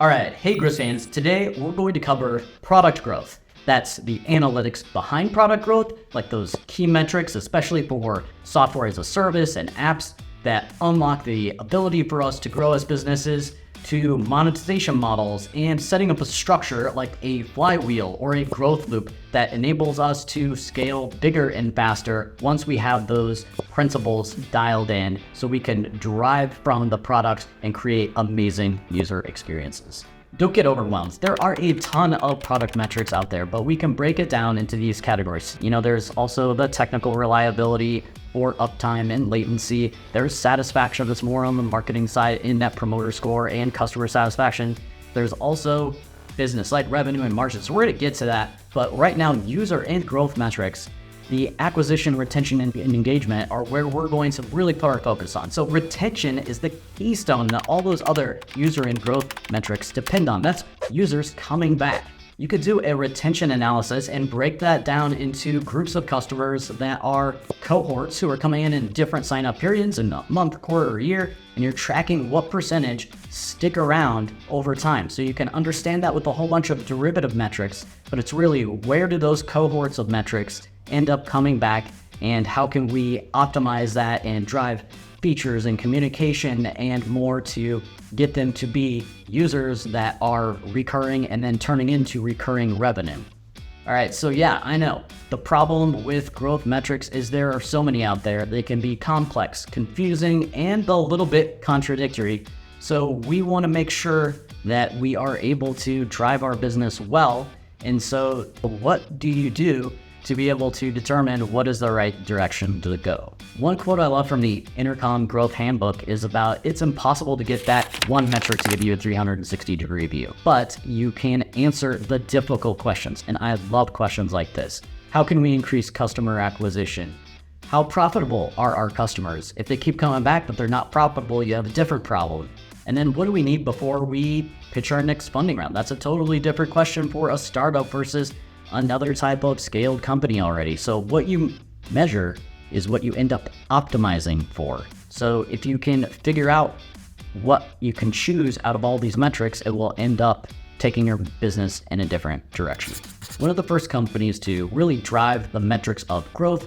All right, hey Grizz fans, today we're going to cover product growth. That's the analytics behind product growth, like those key metrics, especially for software as a service and apps that unlock the ability for us to grow as businesses, to monetization models and setting up a structure like a flywheel or a growth loop that enables us to scale bigger and faster once we have those principles dialed in so we can derive from the product and create amazing user experiences. Don't get overwhelmed. There are a ton of product metrics out there, but we can break it down into these categories. There's also the technical reliability or uptime and latency. There's satisfaction that's more on the marketing side in Net Promoter Score and customer satisfaction. There's also business like revenue and margins. So we're going to get to that. But right now, user and growth metrics, the acquisition, retention, and engagement are where we're going to really put our focus on. So retention is the keystone that all those other user and growth metrics depend on. That's users coming back. You could do a retention analysis and break that down into groups of customers that are cohorts who are coming in different sign-up periods in a month, quarter, or year, and you're tracking what percentage stick around over time. So you can understand that with a whole bunch of derivative metrics, but it's really where do those cohorts of metrics end up coming back and how can we optimize that and drive features and communication and more to get them to be users that are recurring and then turning into recurring revenue. All right, so yeah, I know the problem with growth metrics is there are so many out there. They can be complex, confusing, and a little bit contradictory. So we want to make sure that we are able to drive our business well. And so what do you do to be able to determine what is the right direction to go? One quote I love from the Intercom Growth Handbook is about it's impossible to get that one metric to give you a 360-degree view, but you can answer the difficult questions. And I love questions like this. How can we increase customer acquisition? How profitable are our customers? If they keep coming back but they're not profitable, you have a different problem. And then what do we need before we pitch our next funding round? That's a totally different question for a startup versus another type of scaled company already. So what you measure is what you end up optimizing for. So if you can figure out what you can choose out of all these metrics, it will end up taking your business in a different direction. One of the first companies to really drive the metrics of growth,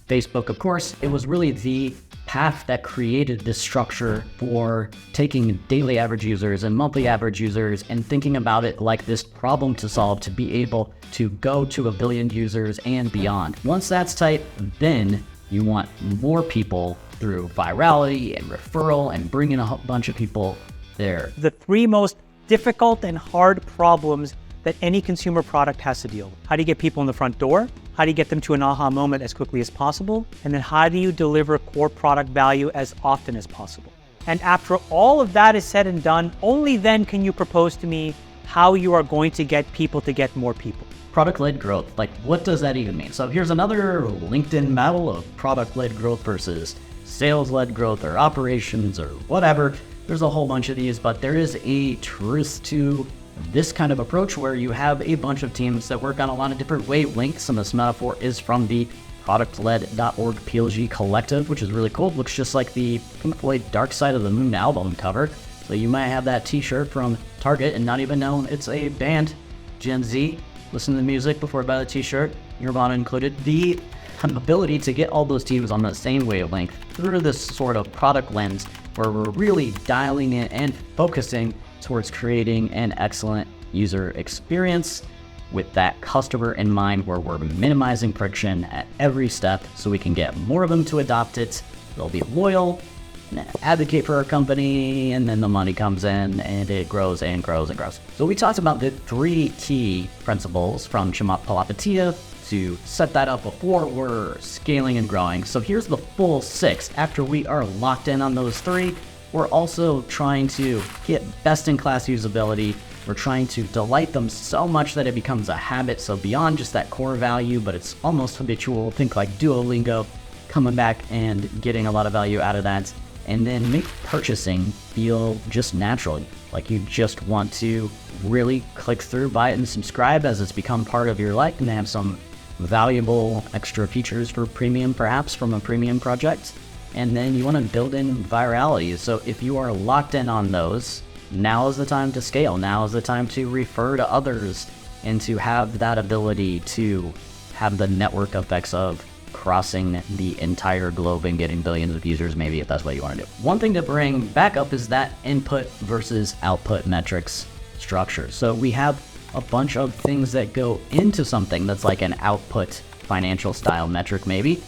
Facebook, of course, it was really the path that created this structure for taking daily average users and monthly average users and thinking about it like this problem to solve to be able to go to 1 billion users and beyond. Once that's tight, then you want more people through virality and referral and bringing a bunch of people there. The three most difficult and hard problems that any consumer product has to deal with. How do you get people in the front door? How do you get them to an aha moment as quickly as possible? And then how do you deliver core product value as often as possible? And after all of that is said and done, only then can you propose to me how you are going to get people to get more people. Product-led growth, like what does that even mean? So here's another LinkedIn battle of product-led growth versus sales-led growth or operations or whatever. There's a whole bunch of these, but there is a truth to this kind of approach where you have a bunch of teams that work on a lot of different wavelengths, and this metaphor is from the productled.org PLG collective, which is really cool. It looks just like the Pink Floyd Dark Side of the Moon album cover. So you might have that t-shirt from Target and not even know it's a band. Gen Z, listen to the music before you buy the t-shirt, Nirvana included. The ability to get all those teams on the same wavelength through this sort of product lens where we're really dialing in and focusing towards creating an excellent user experience with that customer in mind, where we're minimizing friction at every step so we can get more of them to adopt it. They'll be loyal and advocate for our company, and then the money comes in and it grows and grows and grows. So we talked about the 3 key principles from Chamath Palihapitiya to set that up before we're scaling and growing. So here's the full 6. After we are locked in on those 3, we're also trying to get best-in-class usability. We're trying to delight them so much that it becomes a habit. So beyond just that core value, but it's almost habitual. Think like Duolingo, coming back and getting a lot of value out of that. And then make purchasing feel just natural. Like you just want to really click through, buy it, and subscribe as it's become part of your life, and they have some valuable extra features for premium, perhaps from a premium project. And then you want to build in virality. So if you are locked in on those, now is the time to scale. Now is the time to refer to others and to have that ability to have the network effects of crossing the entire globe and getting billions of users, maybe, if that's what you want to do. One thing to bring back up is that input versus output metrics structure. So we have a bunch of things that go into something that's like an output financial style metric maybe,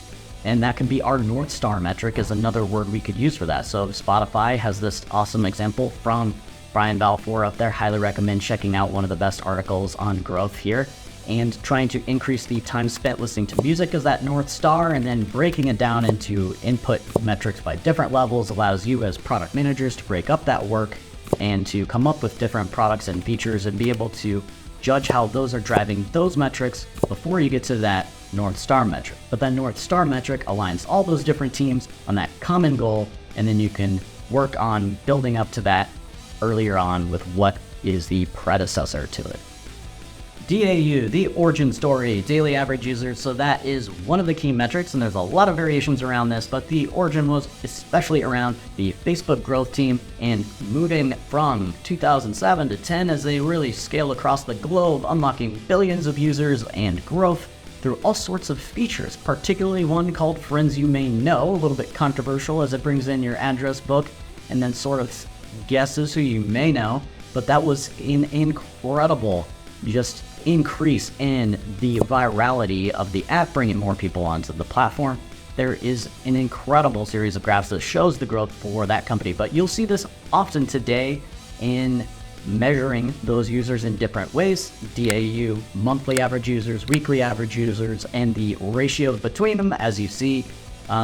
and that can be our North Star metric is another word we could use for that. So Spotify has this awesome example from Brian Balfour up there. Highly recommend checking out one of the best articles on growth here, and trying to increase the time spent listening to music as that North Star, and then breaking it down into input metrics by different levels allows you as product managers to break up that work and to come up with different products and features and be able to judge how those are driving those metrics before you get to that North Star metric. But that North Star metric aligns all those different teams on that common goal, and then you can work on building up to that earlier on with what is the predecessor to it. DAU, the origin story, daily average users. So that is one of the key metrics, and there's a lot of variations around this, but the origin was especially around the Facebook growth team and moving from 2007 to 10 as they really scale across the globe, unlocking billions of users and growth through all sorts of features, particularly one called Friends You May Know, a little bit controversial as it brings in your address book and then sort of guesses who you may know, but that was an incredible just increase in the virality of the app, bringing more people onto the platform. There is an incredible series of graphs that shows the growth for that company, but you'll see this often today in measuring those users in different ways. DAU, monthly average users, weekly average users, and the ratio between them as you see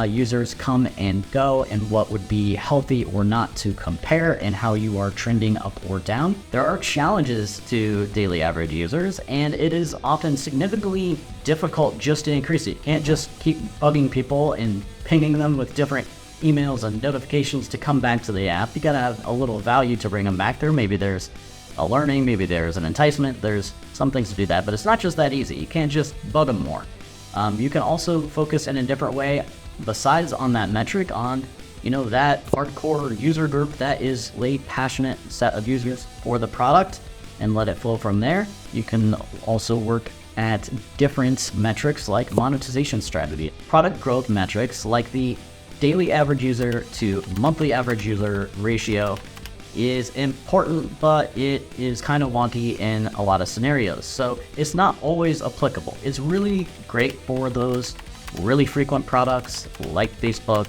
users come and go, and what would be healthy or not to compare, and how you are trending up or down. There are challenges to daily average users, and it is often significantly difficult just to increase it. You can't just keep bugging people and pinging them with different emails and notifications to come back to the app. You gotta have a little value to bring them back there. Maybe there's a learning, maybe there's an enticement, there's some things to do that, but it's not just that easy. You can't just bug them more. You can also focus in a different way besides on that metric on, that hardcore user group that is a passionate set of users for the product, and let it flow from there. You can also work at different metrics like monetization strategy, product growth metrics like the daily average user to monthly average user ratio is important, but it is kind of wonky in a lot of scenarios. So it's not always applicable. It's really great for those really frequent products like Facebook,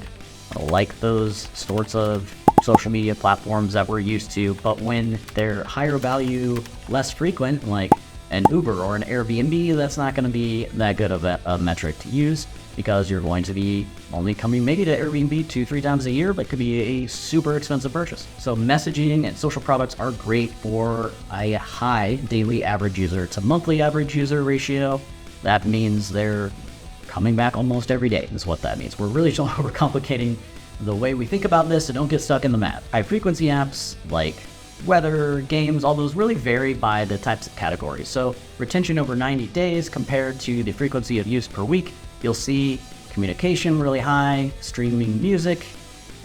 like those sorts of social media platforms that we're used to, but when they're higher value, less frequent, like an Uber or an Airbnb, that's not going to be that good of a metric to use, because you're going to be only coming maybe to Airbnb 2-3 times a year, but could be a super expensive purchase. So messaging and social products are great for a high daily average user to monthly average user ratio. That means they're coming back almost every day is what that means. We're really overcomplicating the way we think about this, so don't get stuck in the math. High frequency apps like weather, games, all those really vary by the types of categories. So retention over 90 days compared to the frequency of use per week, you'll see communication really high, streaming music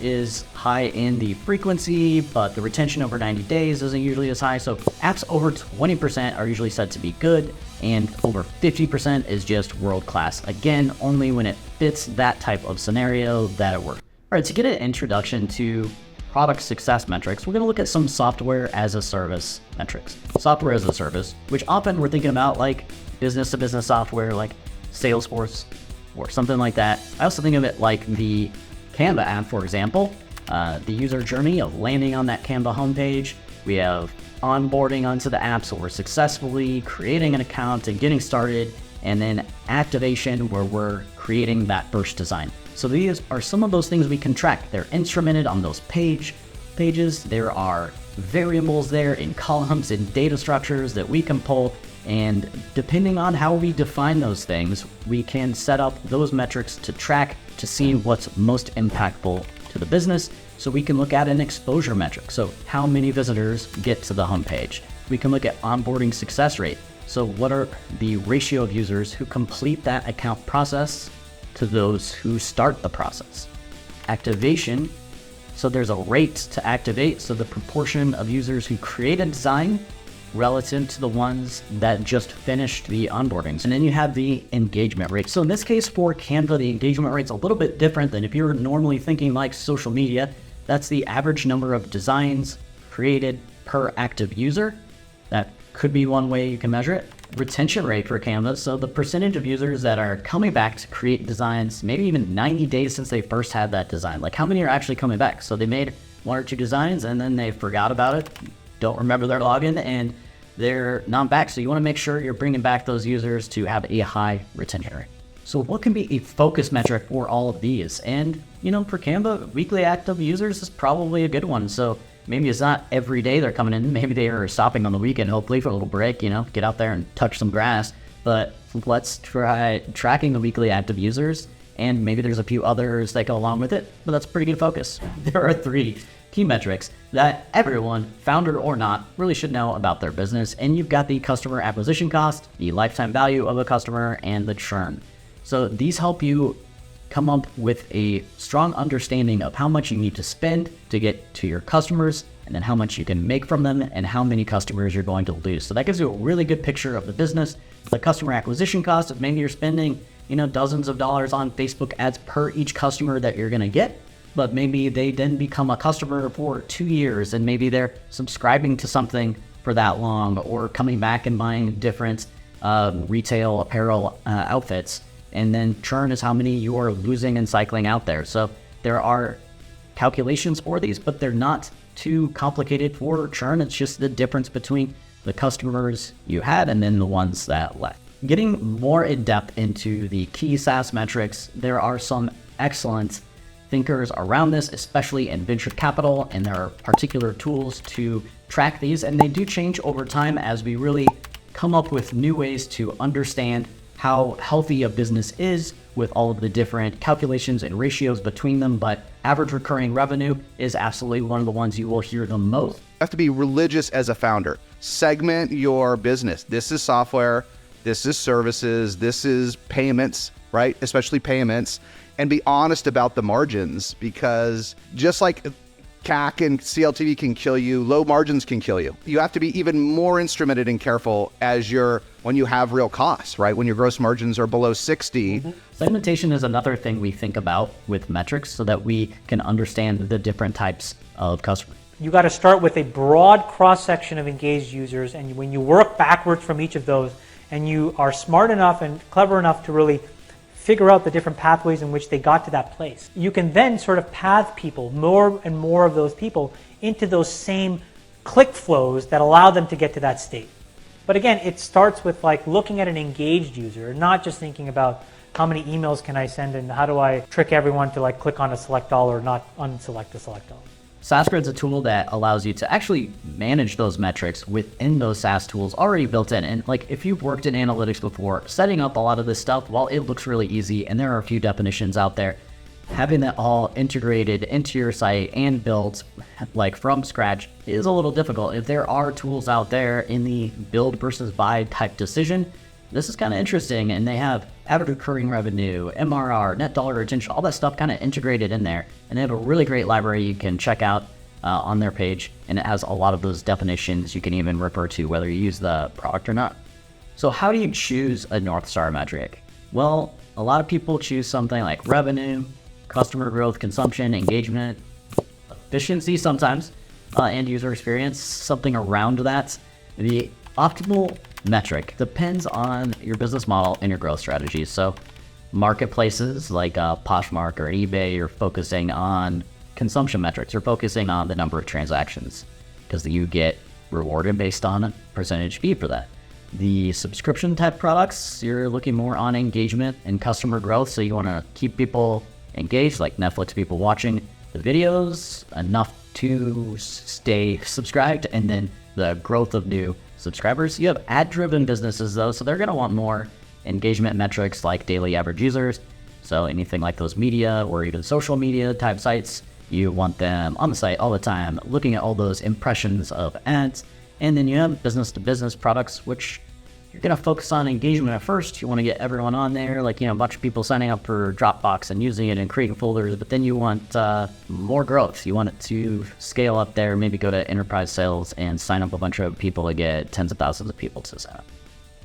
is high in the frequency, but the retention over 90 days isn't usually as high. So apps over 20% are usually said to be good, and over 50% is just world-class. Again, only when it fits that type of scenario that it works. All right, to get an introduction to product success metrics, we're gonna look at some software as a service metrics. Software as a service, which often we're thinking about like business-to-business software like Salesforce or something like that. I also think of it like the Canva app, for example. The user journey of landing on that Canva homepage. We have onboarding onto the app, so we're successfully creating an account and getting started, and then activation where we're creating that first design. So these are some of those things we can track. They're instrumented on those pages. There are variables there in columns and data structures that we can pull, and depending on how we define those things, we can set up those metrics to track to see what's most impactful to the business. So we can look at an exposure metric. So how many visitors get to the homepage? We can look at onboarding success rate. So what are the ratio of users who complete that account process to those who start the process? Activation So there's a rate to activate, so the proportion of users who create a design relative to the ones that just finished the onboardings. And then you have the engagement rate. So in this case for Canva, the engagement rate's a little bit different than if you're normally thinking like social media. That's the average number of designs created per active user. That could be one way you can measure it. Retention rate for Canva, so the percentage of users that are coming back to create designs, maybe even 90 days since they first had that design. Like how many are actually coming back? So they made 1 or 2 designs and then they forgot about it, don't remember their login, and they're not back. So you want to make sure you're bringing back those users to have a high retention rate. So what can be a focus metric for all of these? And for Canva, weekly active users is probably a good one. So maybe it's not every day they're coming in. Maybe they are stopping on the weekend, hopefully for a little break, get out there and touch some grass. But let's try tracking the weekly active users. And maybe there's a few others that go along with it, but that's pretty good focus. There are 3 key metrics that everyone, founder or not, really should know about their business. And you've got the customer acquisition cost, the lifetime value of a customer, and the churn. So these help you come up with a strong understanding of how much you need to spend to get to your customers, and then how much you can make from them, and how many customers you're going to lose. So that gives you a really good picture of the business. The customer acquisition cost, if maybe you're spending dozens of dollars on Facebook ads per each customer that you're going to get, but maybe they then become a customer for 2 years, and maybe they're subscribing to something for that long, or coming back and buying different retail apparel outfits. And then churn is how many you are losing and cycling out there. So there are calculations for these, but they're not too complicated for churn. It's just the difference between the customers you had and then the ones that left. Getting more in depth into the key SaaS metrics, there are some excellent thinkers around this, especially in venture capital, and there are particular tools to track these, and they do change over time as we really come up with new ways to understand how healthy a business is with all of the different calculations and ratios between them. But average recurring revenue is absolutely one of the ones you will hear the most. You have to be religious as a founder. Segment your business. This is software, this is services, this is payments, right? Especially payments, and be honest about the margins, because just like CAC and CLTV can kill you, low margins can kill you. You have to be even more instrumented and careful when you have real costs, right? When your gross margins are below 60. Segmentation is another thing we think about with metrics so that we can understand the different types of customers. You got to start with a broad cross-section of engaged users, and when you work backwards from each of those, and you are smart enough and clever enough to really figure out the different pathways in which they got to that place, you can then sort of path people, more and more of those people, into those same click flows that allow them to get to that state. But again, it starts with looking at an engaged user, not just thinking about how many emails can I send and how do I trick everyone to click on a select all or not unselect a select all. SaaSgrid's a tool that allows you to actually manage those metrics within those SaaS tools already built in. And if you've worked in analytics before, setting up a lot of this stuff, while it looks really easy and there are a few definitions out there, having that all integrated into your site and built from scratch is a little difficult. If there are tools out there in the build versus buy type decision, this is kind of interesting, and they have average recurring revenue, MRR, net dollar retention, all that stuff kind of integrated in there. And they have a really great library you can check out on their page, and it has a lot of those definitions you can even refer to whether you use the product or not. So how do you choose a North Star metric? Well, a lot of people choose something like revenue, customer growth, consumption, engagement, efficiency sometimes, and user experience, something around that. The optimal metric depends on your business model and your growth strategies. So marketplaces like Poshmark or eBay, you're focusing on consumption metrics. You're focusing on the number of transactions because you get rewarded based on a percentage fee for that. The subscription type products, you're looking more on engagement and customer growth. So you want to keep people engaged, like Netflix, people watching the videos enough to stay subscribed, and then the growth of new subscribers. You have ad-driven businesses though, so they're going to want more engagement metrics like daily average users. So anything like those media or even social media type sites, you want them on the site all the time, looking at all those impressions of ads. And then you have business to business products, which you're going to focus on engagement at first. You want to get everyone on there, like, a bunch of people signing up for Dropbox and using it and creating folders, but then you want more growth. You want it to scale up there, maybe go to enterprise sales and sign up a bunch of people to get tens of thousands of people to sign up.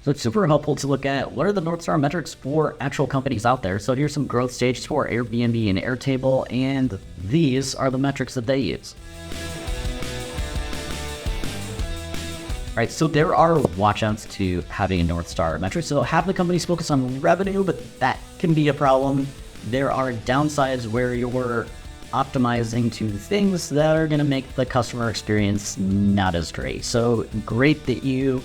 So it's super helpful to look at what are the North Star metrics for actual companies out there. So here's some growth stages for Airbnb and Airtable, and these are the metrics that they use. Right, so there are watchouts to having a North Star metric. So half the companies focus on revenue, but that can be a problem. There are downsides where you're optimizing to things that are going to make the customer experience not as great. So great that you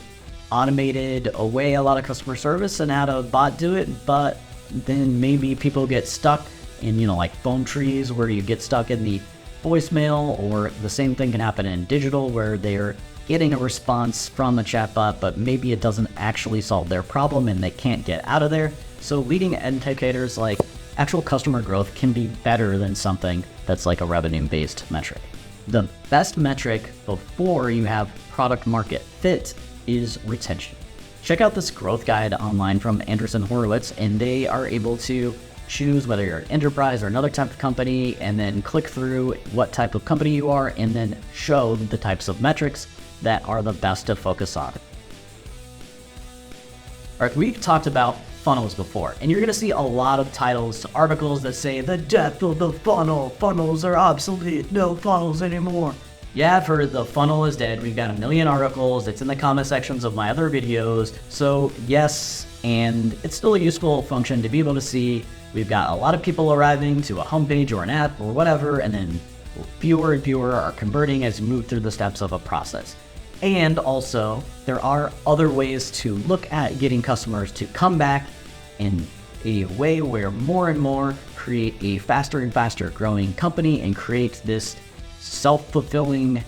automated away a lot of customer service and had a bot do it, but then maybe people get stuck in, like phone trees where you get stuck in the voicemail, or the same thing can happen in digital where they're getting a response from a chatbot, but maybe it doesn't actually solve their problem and they can't get out of there. So leading indicators like actual customer growth can be better than something that's like a revenue-based metric. The best metric before you have product market fit is retention. Check out this growth guide online from Anderson Horowitz, and they are able to choose whether you're an enterprise or another type of company, and then click through what type of company you are, and then show the types of metrics that are the best to focus on. All right, we've talked about funnels before, and you're going to see a lot of titles to articles that say the death of the funnel, funnels are obsolete, no funnels anymore. Yeah, I've heard the funnel is dead. We've got a million articles. It's in the comment sections of my other videos. So yes, and it's still a useful function to be able to see we've got a lot of people arriving to a homepage or an app or whatever, and then fewer and fewer are converting as you move through the steps of a process. And also, there are other ways to look at getting customers to come back in a way where more and more create a faster and faster growing company and create this self-fulfilling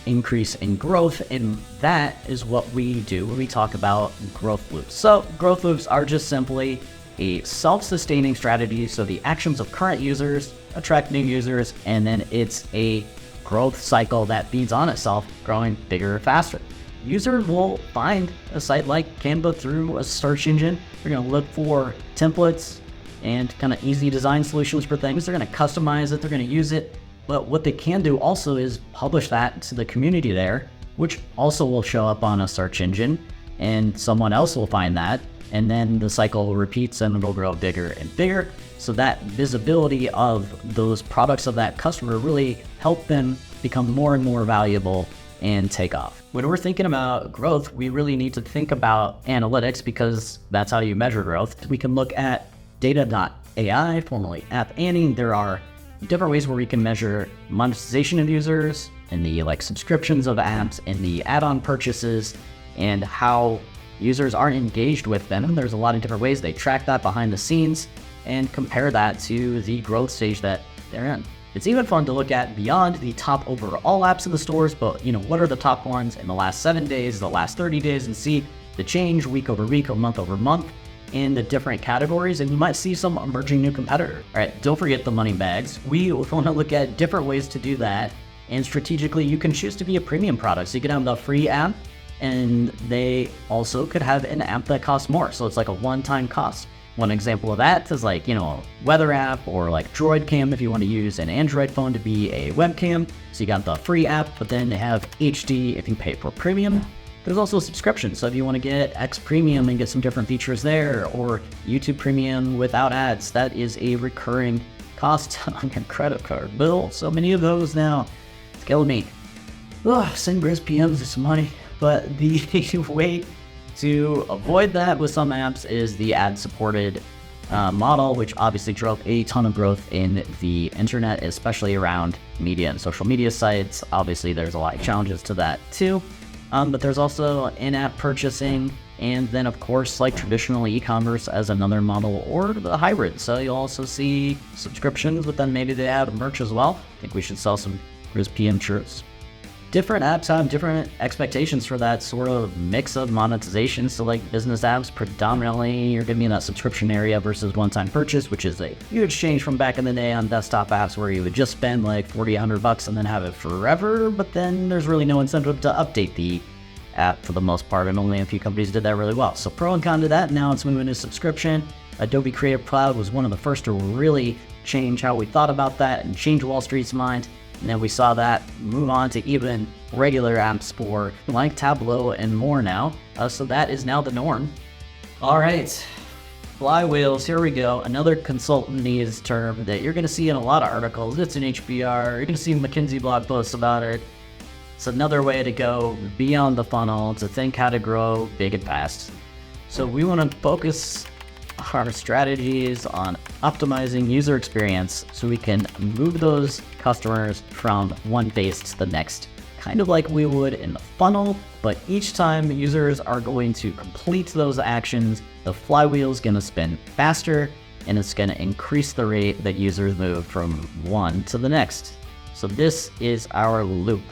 increase in growth. And that is what we do when we talk about growth loops. So growth loops are just simply a self-sustaining strategy. So the actions of current users attract new users, and then it's a growth cycle that feeds on itself, growing bigger, faster. Users will find a site like Canva through a search engine. They're going to look for templates and kind of easy design solutions for things. They're going to customize it. They're going to use it. But what they can do also is publish that to the community there, which also will show up on a search engine, and someone else will find that. And then the cycle repeats and it'll grow bigger and bigger. So that visibility of those products of that customer really help them become more and more valuable and take off. When we're thinking about growth, we really need to think about analytics, because that's how you measure growth. We can look at data.ai, formerly App Annie. There are different ways where we can measure monetization of users and the subscriptions of apps and the add-on purchases and how users are engaged with them. And there's a lot of different ways they track that behind the scenes and compare that to the growth stage that they're in. It's even fun to look at beyond the top overall apps in the stores, but what are the top ones in the last 7 days, the last 30 days, and see the change week over week or month over month in the different categories, and you might see some emerging new competitor. All right, don't forget the money bags. We want to look at different ways to do that, and strategically you can choose to be a premium product. So you can have the free app, and they also could have an app that costs more. So it's like a one-time cost. One example of that is a weather app, or Droid Cam if you want to use an Android phone to be a webcam. So you got the free app, but then they have HD if you pay for premium. There's also a subscription. So if you want to get X Premium and get some different features there, or YouTube Premium without ads, that is a recurring cost on your credit card bill. So many of those now. It's killing me. Send Grizz PMs to some money. But the way to avoid that with some apps is the ad-supported model, which obviously drove a ton of growth in the internet, especially around media and social media sites. Obviously, there's a lot of challenges to that too. But there's also in-app purchasing, and then of course traditional e-commerce as another model, or the hybrid. So you'll also see subscriptions, but then maybe they have merch as well. I think we should sell some Grizz PM shirts. Different apps have different expectations for that sort of mix of monetization. So business apps, predominantly you're gonna be in that subscription area versus one-time purchase, which is a huge change from back in the day on desktop apps where you would just spend $40, $100 and then have it forever. But then there's really no incentive to update the app for the most part, and only a few companies did that really well. So pro and con to that, now it's moving to subscription. Adobe Creative Cloud was one of the first to really change how we thought about that and change Wall Street's mind. And then we saw that move on to even regular apps for like Tableau and more now. So that is now the norm. All right. Flywheels, here we go. Another consultant-needs term that you're going to see in a lot of articles. It's an HBR. You're going to see McKinsey blog posts about it. It's another way to go beyond the funnel to think how to grow big and fast. So we want to focus our strategies on optimizing user experience so we can move those customers from one phase to the next, kind of like we would in the funnel, but each time users are going to complete those actions, the flywheel is going to spin faster and it's going to increase the rate that users move from one to the next. So this is our loop.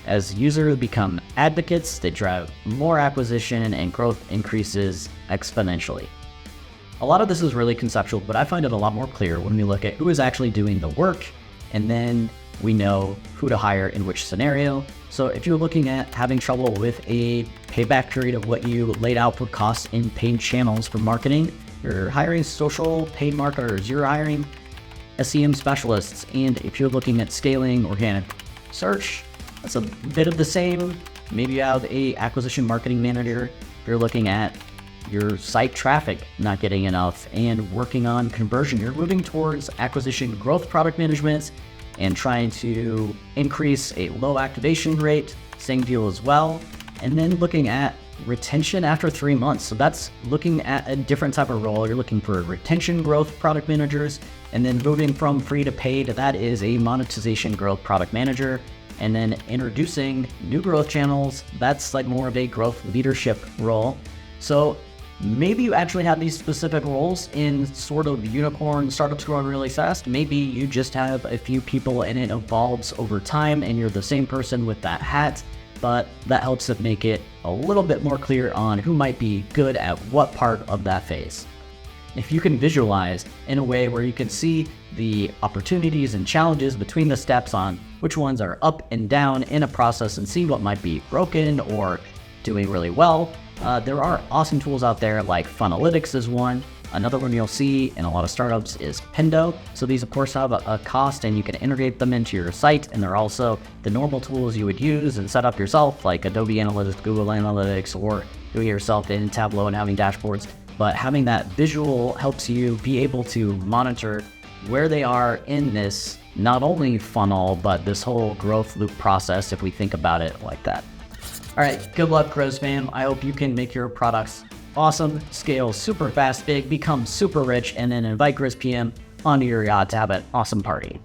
As users become advocates, they drive more acquisition and growth increases exponentially. A lot of this is really conceptual, but I find it a lot more clear when we look at who is actually doing the work, and then we know who to hire in which scenario. So if you're looking at having trouble with a payback period of what you laid out for costs in paid channels for marketing, you're hiring social paid marketers, you're hiring SEM specialists, and if you're looking at scaling organic search, that's a bit of the same. Maybe you have a acquisition marketing manager. You're looking at your site traffic not getting enough and working on conversion. You're moving towards acquisition growth product management and trying to increase a low activation rate, same deal as well. And then looking at retention after 3 months. So that's looking at a different type of role. You're looking for retention growth product managers, and then moving from free to paid, that is a monetization growth product manager. And then introducing new growth channels, that's like more of a growth leadership role. So maybe you actually have these specific roles in sort of unicorn startups growing really fast. Maybe you just have a few people and it evolves over time and you're the same person with that hat, but that helps it make it a little bit more clear on who might be good at what part of that phase. If you can visualize in a way where you can see the opportunities and challenges between the steps on which ones are up and down in a process and see what might be broken or doing really well, there are awesome tools out there like Funnelytics is one. Another one you'll see in a lot of startups is Pendo. So these of course have a cost and you can integrate them into your site, and they're also the normal tools you would use and set up yourself like Adobe Analytics, Google Analytics, or doing it yourself in Tableau and having dashboards. But having that visual helps you be able to monitor where they are in this, not only funnel, but this whole growth loop process if we think about it like that. All right, good luck, Grows fam. I hope you can make your products awesome, scale super fast, big, become super rich, and then invite Grizz PM onto your yacht to have an awesome party.